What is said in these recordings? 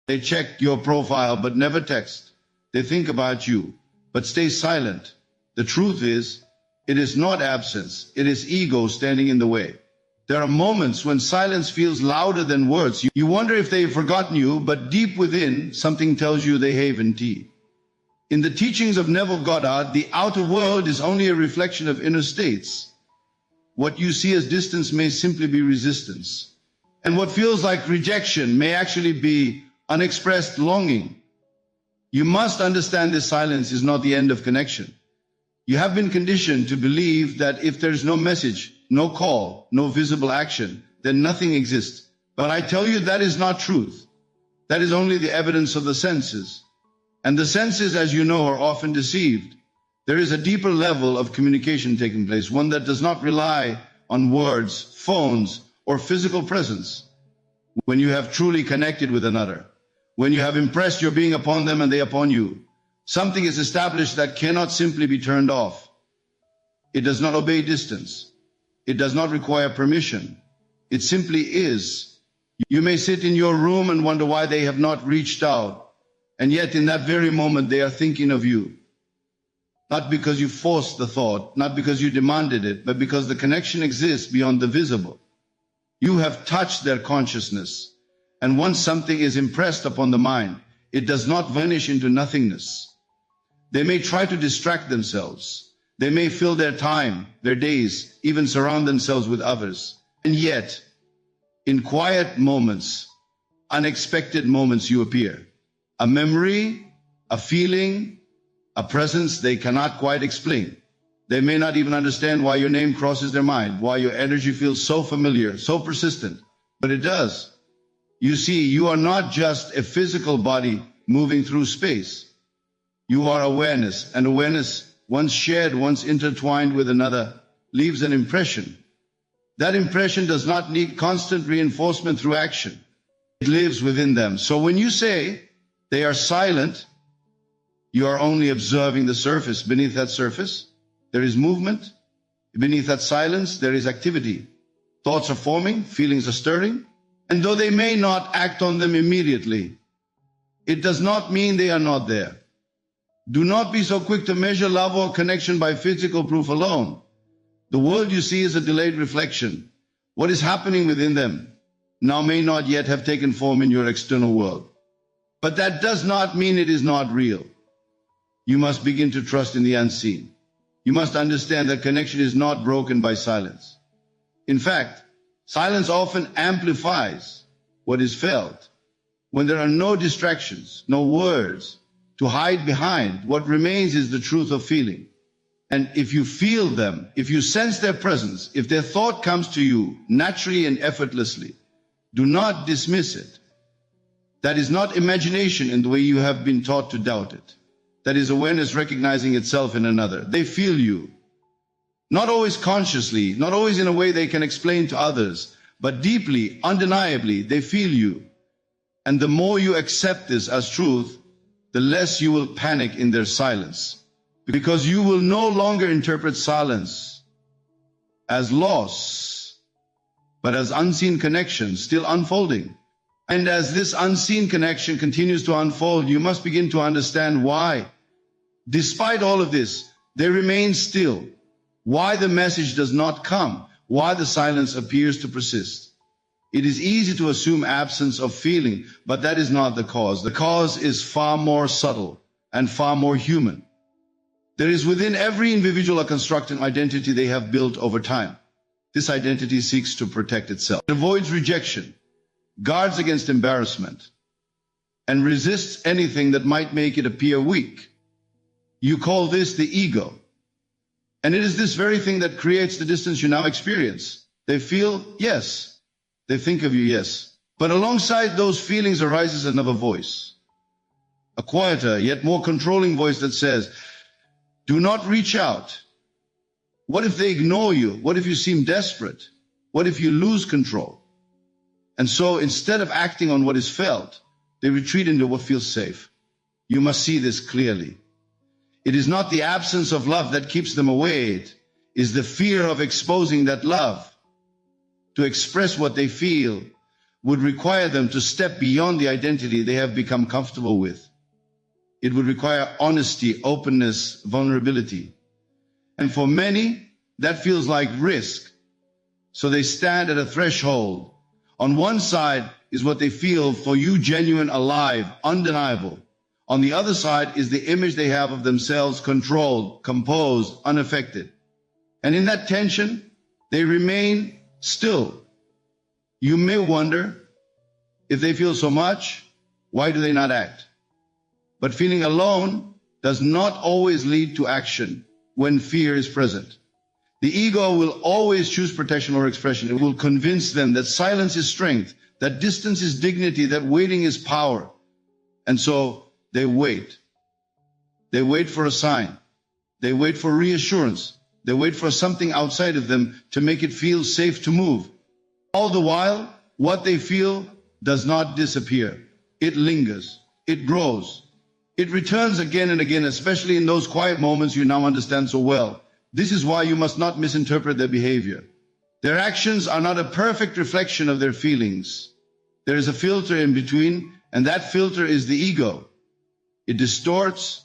They check your profile but never text. They think about you but stay silent. The truth is, it is not absence, it is ego standing in the way. There are moments when silence feels louder than words. You wonder if they've forgotten you, but deep within, something tells you they haven't tea. In the teachings of Neville Goddard, the outer world is only a reflection of inner states. What you see as distance may simply be resistance. And what feels like rejection may actually be unexpressed longing. You must understand this silence is not the end of connection. You have been conditioned to believe that if there is no message, no call, no visible action, then nothing exists. But I tell you that is not truth. That is only the evidence of the senses. And the senses, as you know, are often deceived. There is a deeper level of communication taking place, one that does not rely on words, phones, or physical presence. When you have truly connected with another, when you have impressed your being upon them and they upon you, something is established that cannot simply be turned off. It does not obey distance. It does not require permission. It simply is. You may sit in your room and wonder why they have not reached out, and yet in that very moment they are thinking of you. Not because you forced the thought, not because you demanded it, but because the connection exists beyond the visible. You have touched their consciousness, and once something is impressed upon the mind, it does not vanish into nothingness. They may try to distract themselves. They may fill their time, their days, even surround themselves with others. And yet, in quiet moments, unexpected moments, you appear. A memory, a feeling, a presence they cannot quite explain. They may not even understand why your name crosses their mind, why your energy feels so familiar, so persistent, but it does. You see, you are not just a physical body moving through space. You are awareness, and awareness, once shared, once intertwined with another, leaves an impression. That impression does not need constant reinforcement through action. It lives within them. So when you say they are silent, you are only observing the surface. Beneath that surface, there is movement. Beneath that silence, there is activity. Thoughts are forming, feelings are stirring. And though they may not act on them immediately, it does not mean they are not there. Do not be so quick to measure love or connection by physical proof alone. The world you see is a delayed reflection. What is happening within them now may not yet have taken form in your external world. But that does not mean it is not real. You must begin to trust in the unseen. You must understand that connection is not broken by silence. In fact, silence often amplifies what is felt. When there are no distractions, no words to hide behind, what remains is the truth of feeling. And if you feel them, if you sense their presence, if their thought comes to you naturally and effortlessly, do not dismiss it. That is not imagination in the way you have been taught to doubt it. That is awareness recognizing itself in another. They feel you. Not always consciously, not always in a way they can explain to others, but deeply, undeniably, they feel you. And the more you accept this as truth, the less you will panic in their silence. Because you will no longer interpret silence as loss, but as unseen connection still unfolding. And as this unseen connection continues to unfold, you must begin to understand why, despite all of this, they remain still. Why the message does not come, why the silence appears to persist. It is easy to assume absence of feeling, but that is not the cause. The cause is far more subtle and far more human. There is within every individual a constructed identity they have built over time. This identity seeks to protect itself. It avoids rejection, guards against embarrassment, and resists anything that might make it appear weak. You call this the ego. And it is this very thing that creates the distance you now experience. They feel, yes. They think of you, yes. But alongside those feelings arises another voice. A quieter, yet more controlling voice that says, do not reach out. What if they ignore you? What if you seem desperate? What if you lose control? And so instead of acting on what is felt, they retreat into what feels safe. You must see this clearly. It is not the absence of love that keeps them away. It is the fear of exposing that love, to express what they feel, would require them to step beyond the identity they have become comfortable with. It would require honesty, openness, vulnerability. And for many, that feels like risk. So they stand at a threshold. On one side is what they feel for you genuine, alive, undeniable. On the other side is the image they have of themselves controlled, composed, unaffected. And in that tension, they remain still. You may wonder, if they feel so much, why do they not act? But feeling alone does not always lead to action when fear is present. The ego will always choose protection or expression. It will convince them that silence is strength, that distance is dignity, that waiting is power. And so they wait. They wait for a sign. They wait for reassurance. They wait for something outside of them to make it feel safe to move. All the while, what they feel does not disappear. It lingers. It grows. It returns again and again, especially in those quiet moments you now understand so well. This is why you must not misinterpret their behavior. Their actions are not a perfect reflection of their feelings. There is a filter in between, and that filter is the ego. It distorts,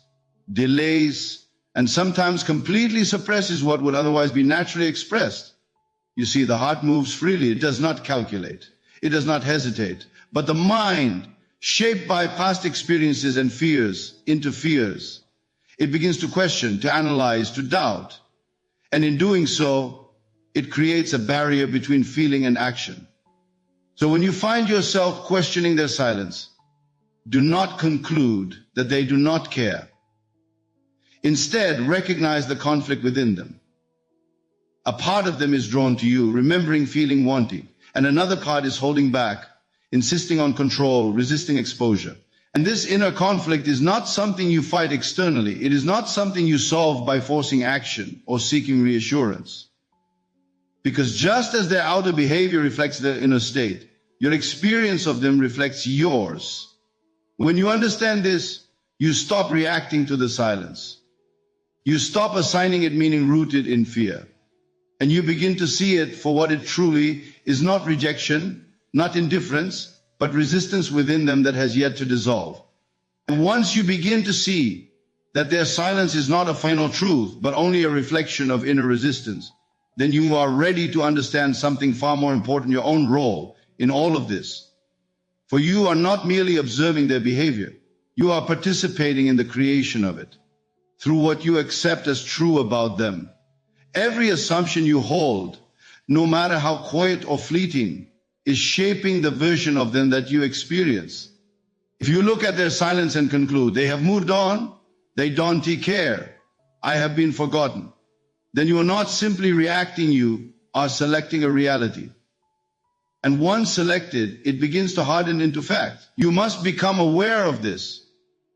delays, and sometimes completely suppresses what would otherwise be naturally expressed. You see, the heart moves freely. It does not calculate. It does not hesitate. But the mind, shaped by past experiences and fears, interferes. It begins to question, to analyze, to doubt. And in doing so, it creates a barrier between feeling and action. So when you find yourself questioning their silence, do not conclude that they do not care. Instead, recognize the conflict within them. A part of them is drawn to you, remembering, feeling, wanting, and another part is holding back, insisting on control, resisting exposure. And this inner conflict is not something you fight externally. It is not something you solve by forcing action or seeking reassurance. Because just as their outer behavior reflects their inner state, your experience of them reflects yours. When you understand this, you stop reacting to the silence. You stop assigning it meaning rooted in fear. And you begin to see it for what it truly is, not rejection, not indifference, but resistance within them that has yet to dissolve. And once you begin to see that their silence is not a final truth, but only a reflection of inner resistance, then you are ready to understand something far more important, your own role in all of this. For you are not merely observing their behavior, you are participating in the creation of it, through what you accept as true about them. Every assumption you hold, no matter how quiet or fleeting, is shaping the version of them that you experience. If you look at their silence and conclude, they have moved on, they don't care, I have been forgotten, then you are not simply reacting, you are selecting a reality. And once selected, it begins to harden into fact. You must become aware of this,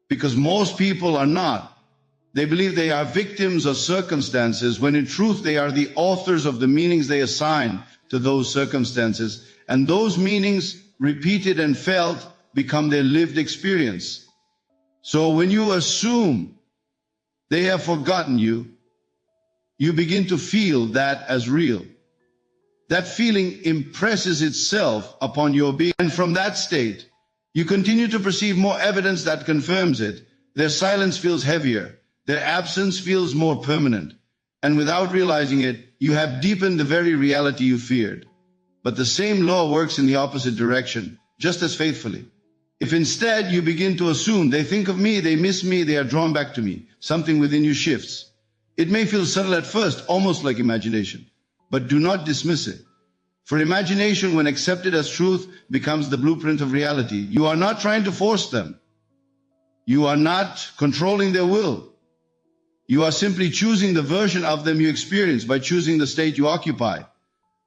because most people are not. They believe they are victims of circumstances, when in truth they are the authors of the meanings they assign to those circumstances. And those meanings, repeated and felt, become their lived experience. So when you assume they have forgotten you, you begin to feel that as real. That feeling impresses itself upon your being. And from that state, you continue to perceive more evidence that confirms it. Their silence feels heavier. Their absence feels more permanent. And without realizing it, you have deepened the very reality you feared. But the same law works in the opposite direction, just as faithfully. If instead you begin to assume, they think of me, they miss me, they are drawn back to me, something within you shifts. It may feel subtle at first, almost like imagination, but do not dismiss it. For imagination, when accepted as truth, becomes the blueprint of reality. You are not trying to force them. You are not controlling their will. You are simply choosing the version of them you experience by choosing the state you occupy.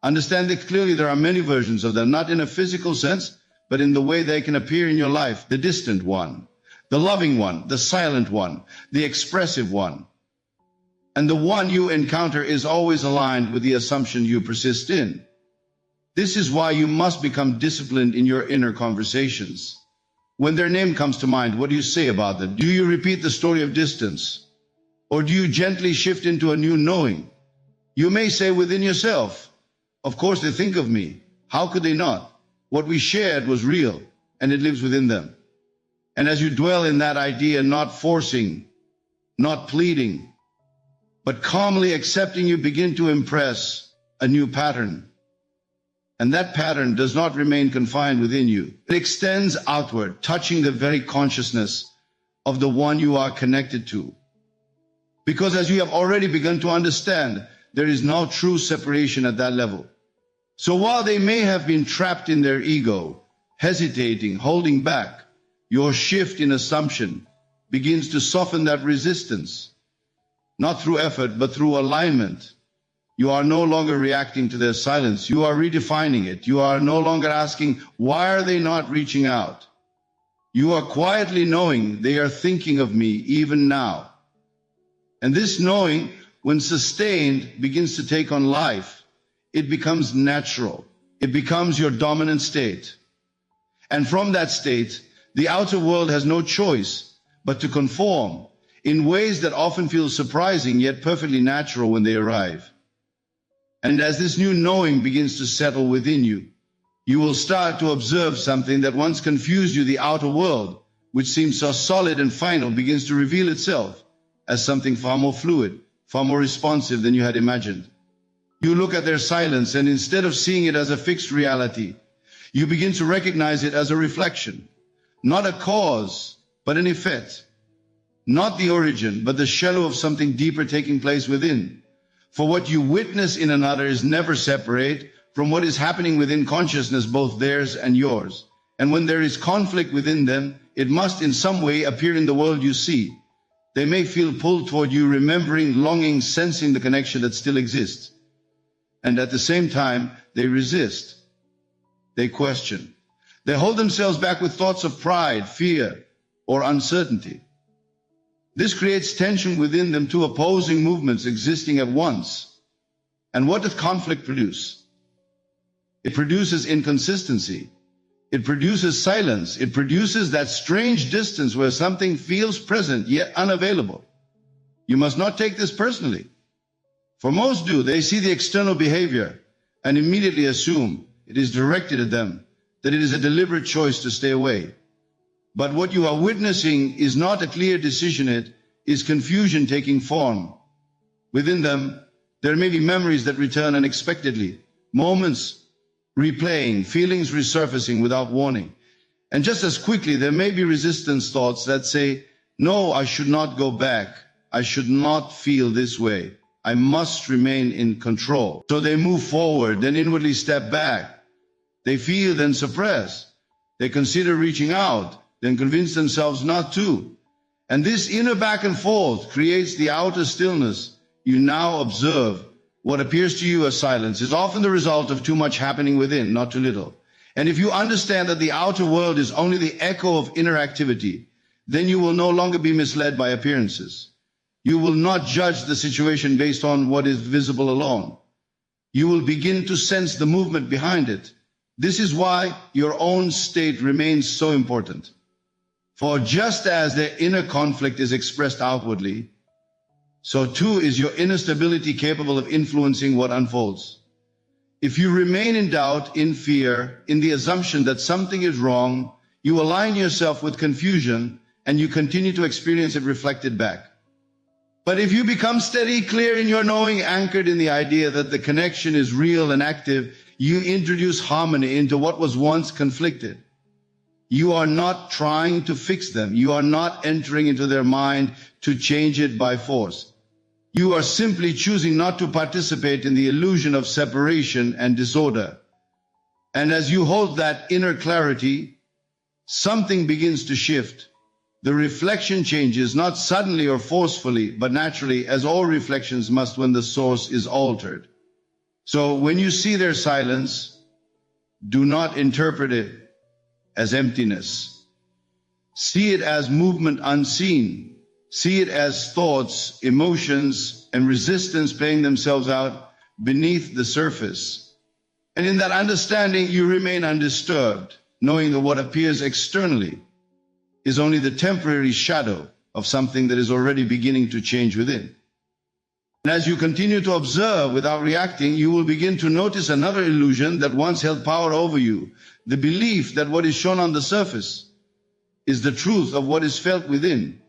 Understand that clearly there are many versions of them, not in a physical sense, but in the way they can appear in your life. The distant one, the loving one, the silent one, the expressive one. And the one you encounter is always aligned with the assumption you persist in. This is why you must become disciplined in your inner conversations. When their name comes to mind, what do you say about them? Do you repeat the story of distance? Or do you gently shift into a new knowing? You may say within yourself, of course they think of me. How could they not? What we shared was real, and it lives within them. And as you dwell in that idea, not forcing, not pleading, but calmly accepting, you begin to impress a new pattern. And that pattern does not remain confined within you. It extends outward, touching the very consciousness of the one you are connected to. Because as you have already begun to understand, there is no true separation at that level. So while they may have been trapped in their ego, hesitating, holding back, your shift in assumption begins to soften that resistance, not through effort, but through alignment. You are no longer reacting to their silence. You are redefining it. You are no longer asking, why are they not reaching out? You are quietly knowing they are thinking of me even now. And this knowing, when sustained, begins to take on life. It becomes natural. It becomes your dominant state. And from that state, the outer world has no choice but to conform in ways that often feel surprising yet perfectly natural when they arrive. And as this new knowing begins to settle within you, you will start to observe something that once confused you. The outer world, which seemed so solid and final, begins to reveal itself as something far more fluid, far more responsive than you had imagined. You look at their silence, and instead of seeing it as a fixed reality, you begin to recognize it as a reflection, not a cause, but an effect, not the origin, but the shadow of something deeper taking place within. For what you witness in another is never separate from what is happening within consciousness, both theirs and yours. And when there is conflict within them, it must in some way appear in the world you see. They may feel pulled toward you, remembering, longing, sensing the connection that still exists. And at the same time, they resist. They question. They hold themselves back with thoughts of pride, fear, or uncertainty. This creates tension within them, two opposing movements existing at once. And what does conflict produce? It produces inconsistency. It produces silence. It produces that strange distance where something feels present yet unavailable. You must not take this personally. For most do. They see the external behavior and immediately assume it is directed at them, that it is a deliberate choice to stay away. But what you are witnessing is not a clear decision, it is confusion taking form. Within them, there may be memories that return unexpectedly, moments replaying, feelings resurfacing without warning. And just as quickly, there may be resistance thoughts that say, no, I should not go back. I should not feel this way. I must remain in control. So they move forward, then inwardly step back. They feel, then suppress. They consider reaching out, then convince themselves not to. And this inner back and forth creates the outer stillness. You now observe what appears to you as silence is often the result of too much happening within, not too little. And if you understand that the outer world is only the echo of inner activity, then you will no longer be misled by appearances. You will not judge the situation based on what is visible alone. You will begin to sense the movement behind it. This is why your own state remains so important. For just as the inner conflict is expressed outwardly, so too is your inner stability capable of influencing what unfolds. If you remain in doubt, in fear, in the assumption that something is wrong, you align yourself with confusion and you continue to experience it reflected back. But if you become steady, clear in your knowing, anchored in the idea that the connection is real and active, you introduce harmony into what was once conflicted. You are not trying to fix them. You are not entering into their mind to change it by force. You are simply choosing not to participate in the illusion of separation and disorder. And as you hold that inner clarity, something begins to shift. The reflection changes, not suddenly or forcefully, but naturally, as all reflections must when the source is altered. So when you see their silence, do not interpret it as emptiness. See it as movement unseen. See it as thoughts, emotions, and resistance playing themselves out beneath the surface. And in that understanding, you remain undisturbed, knowing that what appears externally is only the temporary shadow of something that is already beginning to change within. And as you continue to observe without reacting, you will begin to notice another illusion that once held power over you, the belief that what is shown on the surface is the truth of what is felt within.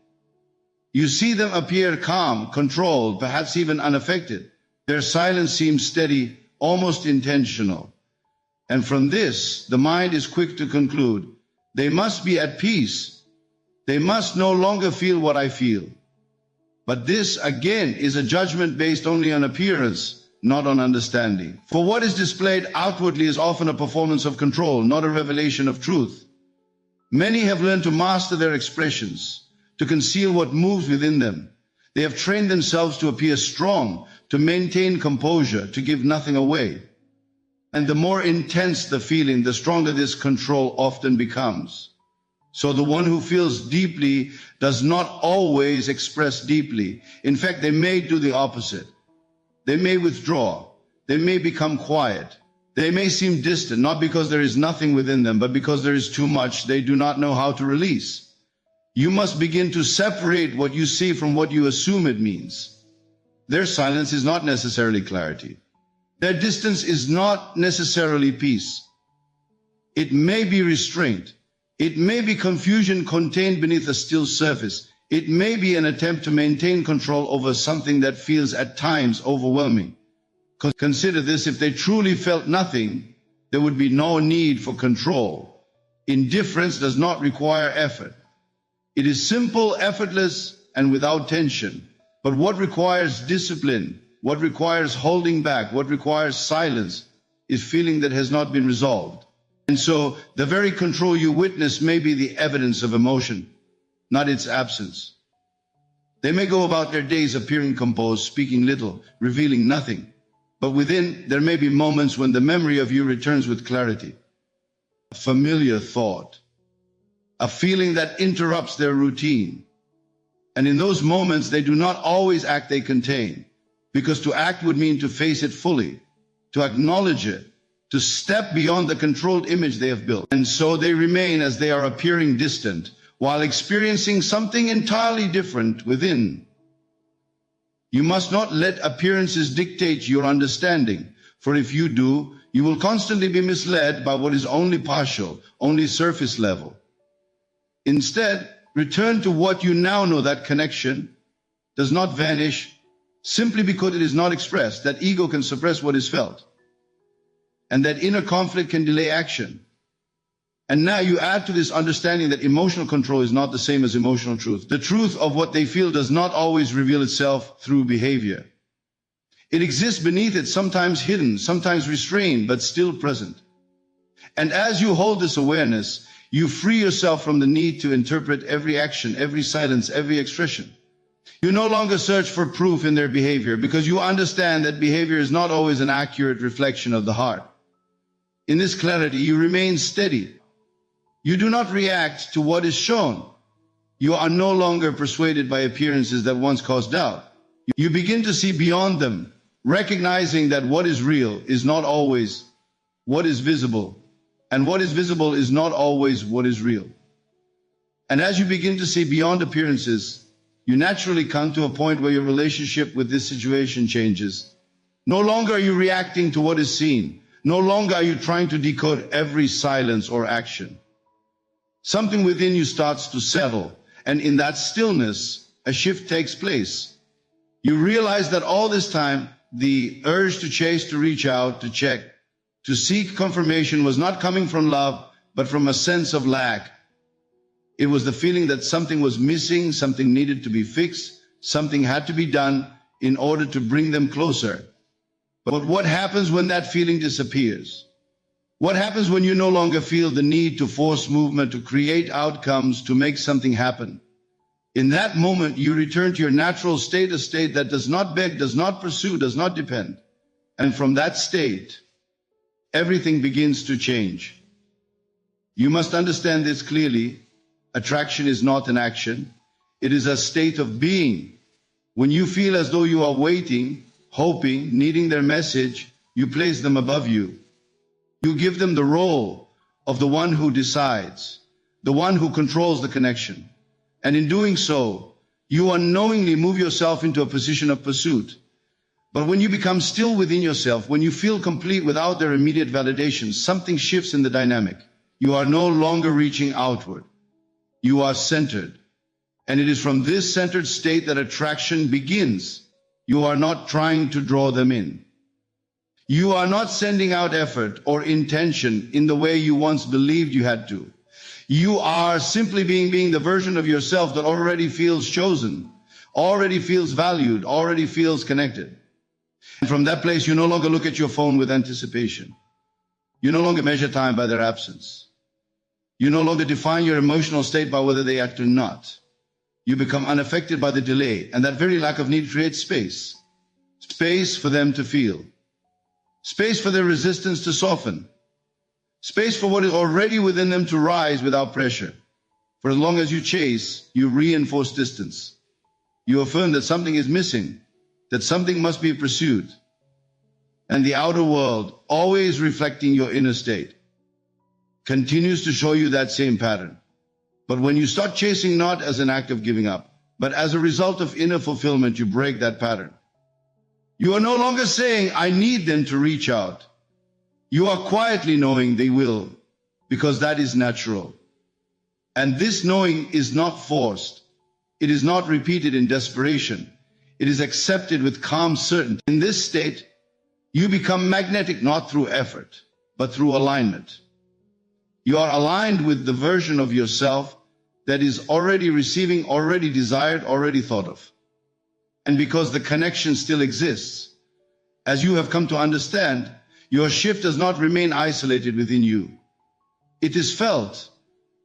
You see them appear calm, controlled, perhaps even unaffected. Their silence seems steady, almost intentional. And from this, the mind is quick to conclude, they must be at peace. They must no longer feel what I feel. But this, again, is a judgment based only on appearance, not on understanding. For what is displayed outwardly is often a performance of control, not a revelation of truth. Many have learned to master their expressions, to conceal what moves within them. They have trained themselves to appear strong, to maintain composure, to give nothing away. And the more intense the feeling, the stronger this control often becomes. So the one who feels deeply does not always express deeply. In fact, they may do the opposite. They may withdraw. They may become quiet. They may seem distant, not because there is nothing within them, but because there is too much they do not know how to release. You must begin to separate what you see from what you assume it means. Their silence is not necessarily clarity. Their distance is not necessarily peace. It may be restraint. It may be confusion contained beneath a still surface. It may be an attempt to maintain control over something that feels at times overwhelming. Consider this, if they truly felt nothing, there would be no need for control. Indifference does not require effort. It is simple, effortless, and without tension. But what requires discipline, what requires holding back, what requires silence, is feeling that has not been resolved. And so the very control you witness may be the evidence of emotion, not its absence. They may go about their days appearing composed, speaking little, revealing nothing. But within, there may be moments when the memory of you returns with clarity. A familiar thought, a feeling that interrupts their routine. And in those moments, they do not always act they contain, because to act would mean to face it fully, to acknowledge it, to step beyond the controlled image they have built. And so they remain as they are appearing distant, while experiencing something entirely different within. You must not let appearances dictate your understanding, for if you do, you will constantly be misled by what is only partial, only surface level. Instead, return to what you now know. That connection does not vanish simply because it is not expressed. That ego can suppress what is felt. And that inner conflict can delay action. And now you add to this understanding that emotional control is not the same as emotional truth. The truth of what they feel does not always reveal itself through behavior. It exists beneath it, sometimes hidden, sometimes restrained, but still present. And as you hold this awareness, you free yourself from the need to interpret every action, every silence, every expression. You no longer search for proof in their behavior because you understand that behavior is not always an accurate reflection of the heart. In this clarity, you remain steady. You do not react to what is shown. You are no longer persuaded by appearances that once caused doubt. You begin to see beyond them, recognizing that what is real is not always what is visible, and what is visible is not always what is real. And as you begin to see beyond appearances, you naturally come to a point where your relationship with this situation changes. No longer are you reacting to what is seen. No longer are you trying to decode every silence or action. Something within you starts to settle, and in that stillness, a shift takes place. You realize that all this time, the urge to chase, to reach out, to check, to seek confirmation was not coming from love, but from a sense of lack. It was the feeling that something was missing, something needed to be fixed, something had to be done in order to bring them closer. But what happens when that feeling disappears? What happens when you no longer feel the need to force movement, to create outcomes, to make something happen? In that moment, you return to your natural state, a state that does not beg, does not pursue, does not depend. And from that state, everything begins to change. You must understand this clearly. Attraction is not an action. It is a state of being. When you feel as though you are waiting, hoping, needing their message, you place them above you. You give them the role of the one who decides, the one who controls the connection. And in doing so, you unknowingly move yourself into a position of pursuit. But when you become still within yourself, when you feel complete without their immediate validation, something shifts in the dynamic. You are no longer reaching outward. You are centered. And it is from this centered state that attraction begins. You are not trying to draw them in. You are not sending out effort or intention in the way you once believed you had to. You are simply being the version of yourself that already feels chosen, already feels valued, already feels connected. And from that place, you no longer look at your phone with anticipation. You no longer measure time by their absence. You no longer define your emotional state by whether they act or not. You become unaffected by the delay, and that very lack of need creates space. Space for them to feel. Space for their resistance to soften. Space for what is already within them to rise without pressure. For as long as you chase, you reinforce distance. You affirm that something is missing, that something must be pursued. And the outer world, always reflecting your inner state, continues to show you that same pattern. But when you start chasing not as an act of giving up, but as a result of inner fulfillment, you break that pattern. You are no longer saying, I need them to reach out. You are quietly knowing they will, because that is natural. And this knowing is not forced. It is not repeated in desperation. It is accepted with calm certainty. In this state, you become magnetic not through effort, but through alignment. You are aligned with the version of yourself that is already receiving, already desired, already thought of. And because the connection still exists, as you have come to understand, your shift does not remain isolated within you. It is felt,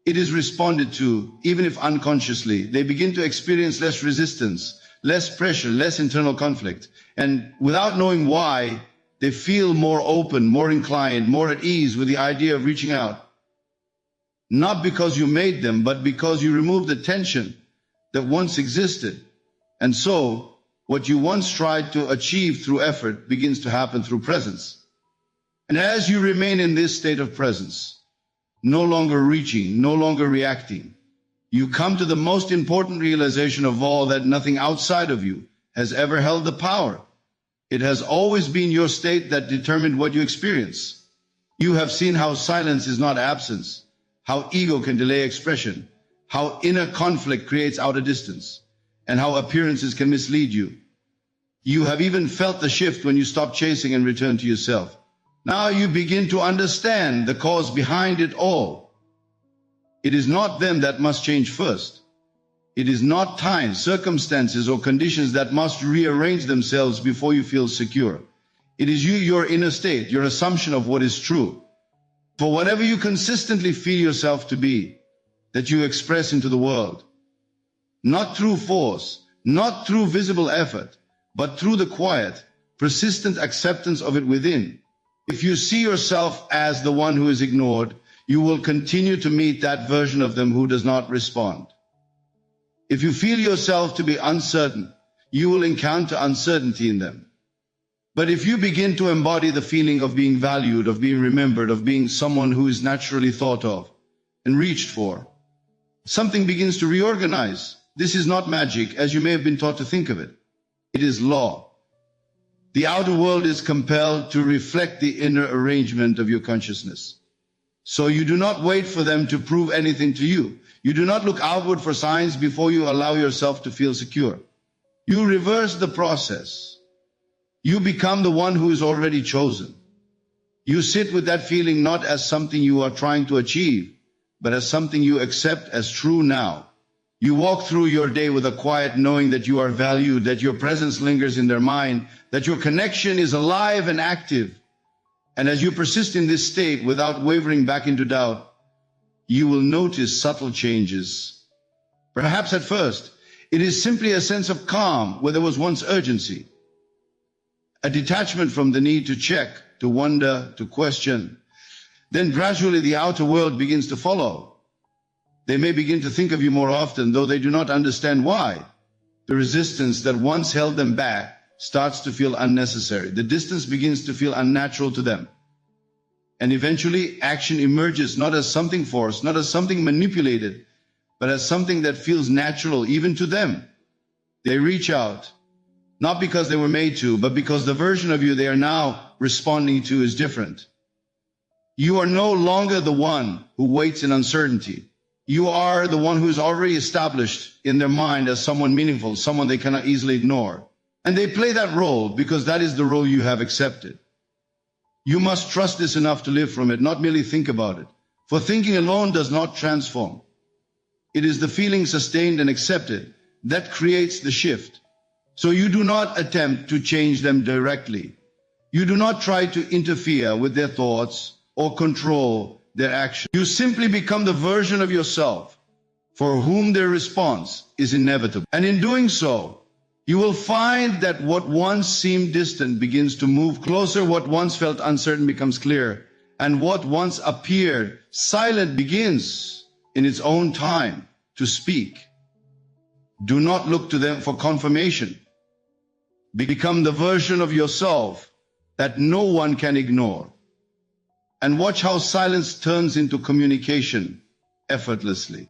it is responded to, even if unconsciously. They begin to experience less resistance, less pressure, less internal conflict. And without knowing why, they feel more open, more inclined, more at ease with the idea of reaching out. Not because you made them, but because you removed the tension that once existed. And so, what you once tried to achieve through effort begins to happen through presence. And as you remain in this state of presence, no longer reaching, no longer reacting, you come to the most important realization of all, that nothing outside of you has ever held the power. It has always been your state that determined what you experience. You have seen how silence is not absence, how ego can delay expression, how inner conflict creates outer distance, and how appearances can mislead you. You have even felt the shift when you stop chasing and return to yourself. Now you begin to understand the cause behind it all. It is not them that must change first. It is not time, circumstances, or conditions that must rearrange themselves before you feel secure. It is you, your inner state, your assumption of what is true. For whatever you consistently feel yourself to be, that you express into the world. Not through force, not through visible effort, but through the quiet, persistent acceptance of it within. If you see yourself as the one who is ignored, you will continue to meet that version of them who does not respond. If you feel yourself to be uncertain, you will encounter uncertainty in them. But if you begin to embody the feeling of being valued, of being remembered, of being someone who is naturally thought of and reached for, something begins to reorganize. This is not magic, as you may have been taught to think of it. It is law. The outer world is compelled to reflect the inner arrangement of your consciousness. So you do not wait for them to prove anything to you. You do not look outward for signs before you allow yourself to feel secure. You reverse the process. You become the one who is already chosen. You sit with that feeling not as something you are trying to achieve, but as something you accept as true now. You walk through your day with a quiet knowing that you are valued, that your presence lingers in their mind, that your connection is alive and active. And as you persist in this state without wavering back into doubt, you will notice subtle changes. Perhaps at first, it is simply a sense of calm where there was once urgency. A detachment from the need to check, to wonder, to question. Then gradually the outer world begins to follow. They may begin to think of you more often, though they do not understand why. The resistance that once held them back starts to feel unnecessary. The distance begins to feel unnatural to them. And eventually action emerges not as something forced, not as something manipulated, but as something that feels natural even to them. They reach out, not because they were made to, but because the version of you they are now responding to is different. You are no longer the one who waits in uncertainty. You are the one who is already established in their mind as someone meaningful, someone they cannot easily ignore. And they play that role because that is the role you have accepted. You must trust this enough to live from it, not merely think about it. For thinking alone does not transform. It is the feeling sustained and accepted that creates the shift. So you do not attempt to change them directly. You do not try to interfere with their thoughts or control their actions. You simply become the version of yourself for whom their response is inevitable. And in doing so, you will find that what once seemed distant begins to move closer, what once felt uncertain becomes clear, and what once appeared silent begins in its own time to speak. Do not look to them for confirmation. Become the version of yourself that no one can ignore. And watch how silence turns into communication effortlessly.